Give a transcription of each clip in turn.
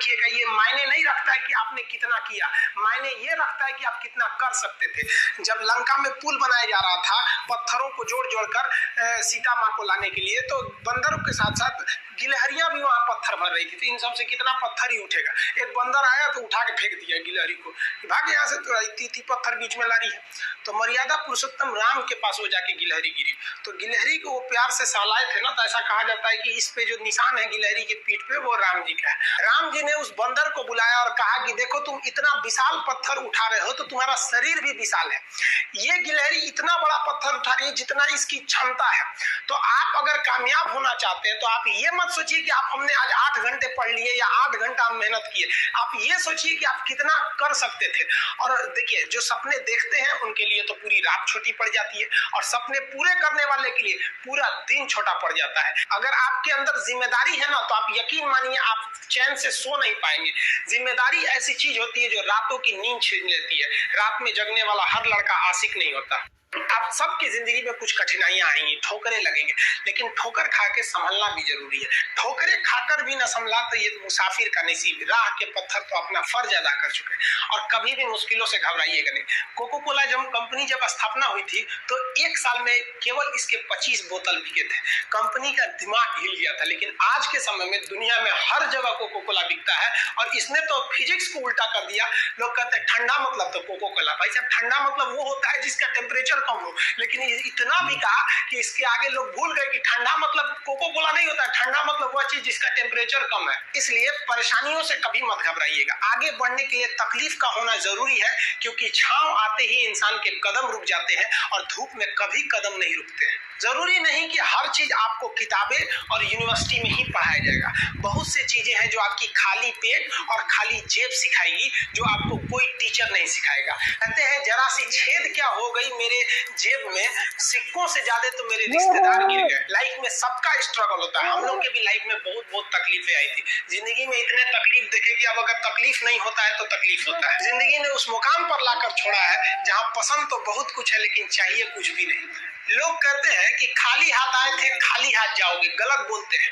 रखिएगा, ये मायने नहीं रखता है कि आपने कितना किया, मायने ये रखता है कि आप कितना कर सकते थे। जब लंका में पुल बनाया जा रहा था पत्थरों को जोड़ जोड़कर सीता माँ को लाने के लिए, तो बंदरों के साथ साथ गिलहरियां भी वहां पत्थर भर रही थी, तो इन सब से कितना पत्थर ही उठेगा। एक बंदर आया तो उठा के फेंक दिया गिलहरी को, भाग यहाँ से, तो इतनी पत्थर बीच में ला रही है। तो मर्यादा पुरुषोत्तम राम के पास वो जाके गिलहरी गिरी, तो गिलहरी को वो प्यार से सहलाए थे ना, तो ऐसा कहा जाता है कि इस पे जो निशान है गिलहरी के पीठ पे वो राम जी का है। राम जी ने उस बंदर को बुलाया और कहा कि देखो तुम इतना विशाल पत्थर उठा रहे हो तो तुम्हारा शरीर भी विशाल है, ये गिलहरी इतना बड़ा पत्थर उठा रही है जितना इसकी क्षमता है। तो आप अगर कामयाब होना चाहते हैं तो आप ये मत सोचिए कि आप हमने आज 8 घंटे पढ़ लिए या 8 घंटा मेहनत किए, आप ये सोचिए कि आप कितना कर सकते थे। और देखिए जो सपने देखते हैं उनके लिए तो पूरी रात छोटी पड़ जाती है, और सपने पूरे करने वाले के लिए पूरा दिन छोटा पड़ जाता है। अगर आपके अंदर जिम्मेदारी है ना, तो आप यकीन मानिए आप चैन से सो नहीं पाएंगे। जिम्मेदारी ऐसी चीज होती है जो रातों की नींद छीन लेती है। रात में जगने वाला हर लड़का आशिक नहीं होता। आप सबकी जिंदगी में कुछ कठिनाइयां आएंगी, ठोकरें लगेंगे, लेकिन ठोकर खा के संभलना भी जरूरी है। ठोकरें खाकर भी न संभला तो ये मुसाफिर का नसीब। राह के पत्थर तो अपना फर्ज अदा कर चुके हैं और कभी भी मुश्किलों से घबराइएगा नहीं। कोको कोला कंपनी जब स्थापना हुई थी तो 1 साल में केवल इसके 25 बोतल बिके थे। कंपनी का दिमाग हिल गया था, लेकिन आज के समय में दुनिया में हर जगह कोको कोला बिकता है और इसने तो फिजिक्स को उल्टा कर दिया। लोग कहते हैं ठंडा मतलब तो कोको कोला, भाई साहब ठंडा मतलब वो होता है जिसका टेम्परेचर कम हो, लेकिन इतना बिका कि इसके आगे लोग भूल गए कि ठंडा मतलब कोको कोला नहीं होता, ठंडा मतलब वह चीज जिसका टेम्परेचर कम है। इसलिए परेशानियों से कभी मत घबराइएगा। आगे बढ़ने के लिए तकलीफ का होना जरूरी है, क्योंकि छांव आते ही इंसान के कदम रुक जाते हैं और धूप में कभी कदम नहीं रुकते हैं। जरूरी नहीं कि हर चीज आपको किताबें और यूनिवर्सिटी में ही पढ़ाया जाएगा। बहुत सी चीजें हैं जो आपकी खाली पेट और खाली जेब सिखाएगी, जो आपको कोई टीचर नहीं सिखाएगा। कहते हैं जरा सी छेद क्या हो गई मेरे जेब में, सिक्कों से ज्यादा तो मेरे रिश्तेदार गिर गए। लाइफ में सबका स्ट्रगल होता है। हम लोग के भी लाइफ में बहुत तकलीफें आई थी। जिंदगी में इतने तकलीफ देखे कि अब अगर तकलीफ नहीं होता है तो तकलीफ होता है। जिंदगी ने उस मुकाम पर लाकर छोड़ा है जहाँ पसंद तो बहुत कुछ है लेकिन चाहिए कुछ भी नहीं। लोग कहते हैं कि खाली हाथ आए थे खाली हाथ जाओगे, गलत बोलते हैं।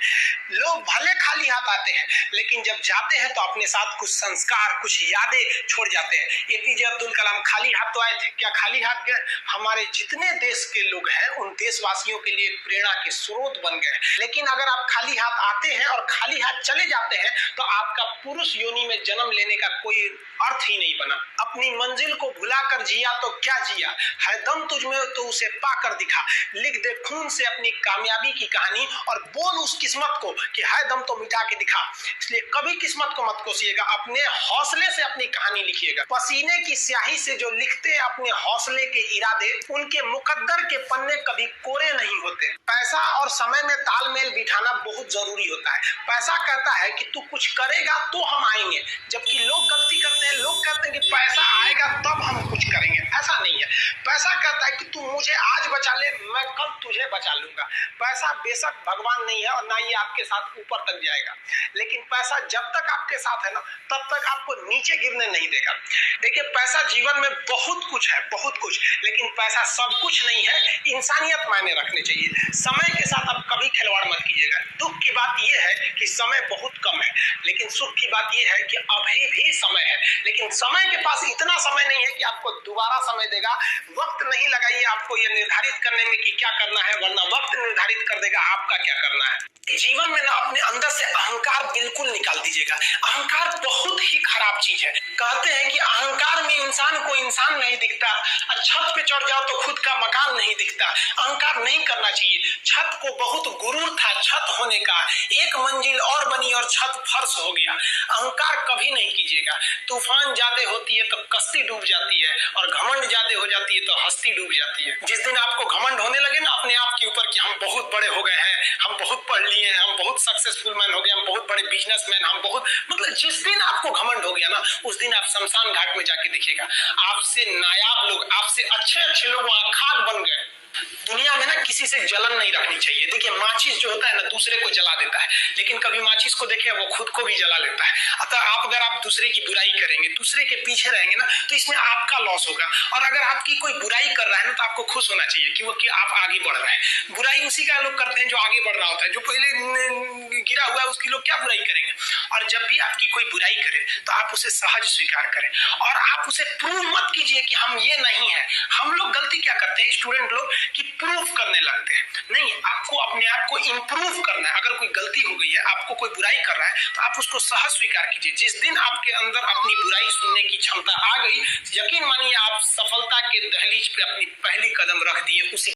लोग भले खाली हाथ आते हैं लेकिन जब जाते हैं तो अपने साथ कुछ संस्कार, कुछ यादें छोड़ जाते हैं। एपीजे अब्दुल कलाम खाली हाथ तो आए थे, क्या खाली हाथ गए? हमारे जितने देश के लोग हैं उन देशवासियों के लिए प्रेरणा के स्रोत बन गए। लेकिन अगर आप खाली हाथ आते हैं और खाली हाथ चले जाते हैं तो आपका पुरुष योनि में जन्म लेने का कोई अर्थ ही नहीं बना। अपनी मंजिल को भुलाकर जिया तो क्या जिया, है दम तुझमें तो उसे पाकर दिखा। लिख दे खून से अपनी कामयाबी की कहानी और बोल उस किस्मत को कि है दम तो मिटा के दिखा। इसलिए कभी किस्मत को मत कोसिएगा, अपने हौसले से अपनी कहानी लिखिएगा। पसीने की स्याही से जो लिखते हैं अपने हौसले के इरादे, उनके मुकद्दर के पन्ने कभी कोरे नहीं होते। पैसा और समय में तालमेल बिठाना बहुत जरूरी होता है। पैसा कहता है कि तू कुछ करेगा तो हम आएंगे, जबकि लोग गलती करते हैं। लोग कहते हैं कि पैसा आएगा तब हम कुछ करेंगे, ऐसा नहीं है। पैसा कहता है कि तू मुझे आज बचा ले, मैं कल तुझे बचा लूंगा। पैसा बेशक भगवान नहीं है और ना ये आपके साथ ऊपर तक जाएगा, लेकिन पैसा जब तक आपके साथ है ना तब तक आपको नीचे गिरने नहीं देगा। देखिए पैसा जीवन में बहुत कुछ है, बहुत कुछ, लेकिन पैसा सब कुछ नहीं है। इंसानियत मायने रखनी चाहिए। समय के साथ आप कभी खिलवाड़ मत कीजिएगा। दुख की बात यह है कि समय बहुत कम है, लेकिन सुख की बात यह है कि अभी भी समय है। लेकिन समय के पास इतना समय नहीं है कि आपको दोबारा समय देगा। वक्त नहीं लगाइए आपको ये निर्धारित करने में कि क्या करना है, वरना वक्त निर्धारित कर देगा आपका क्या करना है। जीवन में ना अपने अंदर से अहंकार बिल्कुल निकाल दीजिएगा। अहंकार बहुत ही खराब चीज है। कहते हैं कि अहंकार में इंसान को इंसान नहीं दिखता, छत पे चढ़ जाओ तो खुद का मकान नहीं दिखता। अहंकार नहीं करना चाहिए। छत को बहुत गुरूर था छत होने का, एक मंजिल और बनी और छत फर्श हो गया। अहंकार कभी नहीं कीजिएगा। तूफान ज्यादा होती है तो कश्ती डूब जाती है और घमंड ज्यादा हो जाती है तो हस्ती डूब जाती है। जिस दिन आपको घमंड होने लगे ना अपने आप के ऊपर कि हम बहुत बड़े हो गए हैं, हम बहुत पढ़ लिए हैं, हम बहुत सक्सेसफुल मैन हो गए, हम बहुत बड़े बिजनेसमैन, हम बहुत, मतलब जिस दिन आपको घमंड हो गया ना उस दिन आप शमशान घाट में जाके देखिएगा आपसे नायाब लोग, आपसे अच्छे लोग वहां खाक बन गए। दुनिया में ना किसी से जलन नहीं रखनी चाहिए। देखिए माचिस जो होता है ना दूसरे को जला देता है, लेकिन कभी माचिस को देखे वो खुद को भी जला लेता है। अतः अगर आप दूसरे की बुराई करेंगे, दूसरे के पीछे रहेंगे ना, तो इसमें आपका लॉस होगा। और अगर आपकी कोई बुराई कर रहा है ना, तो आपको खुश होना चाहिए कि आप आगे बढ़ रहे हैं। बुराई उसी का लोग करते हैं जो आगे बढ़ रहा होता है, जो पहले गिरा हुआ है उसकी लोग क्या बुराई करेंगे। और जब भी आपकी कोई बुराई करे तो आप उसे सहज स्वीकार करें, और आप उसे प्रूव मत कीजिए कि हम ये नहीं है। हम लोग गलती क्या करते हैं स्टूडेंट लोग, कि प्रूफ करने लगते हैं। नहीं, आपको अपने आप को इंप्रूव करना है। अगर कोई गलती हो गई है, आपको कोई बुराई कर रहा है, तो आप उसको सहज स्वीकार कीजिए। जिस दिन आपके अंदर अपनी बुराई सुनने की क्षमता आ गई, यकीन मानिए आप सफलता के दहलीज पे अपनी पहली कदम रख दिए। उसी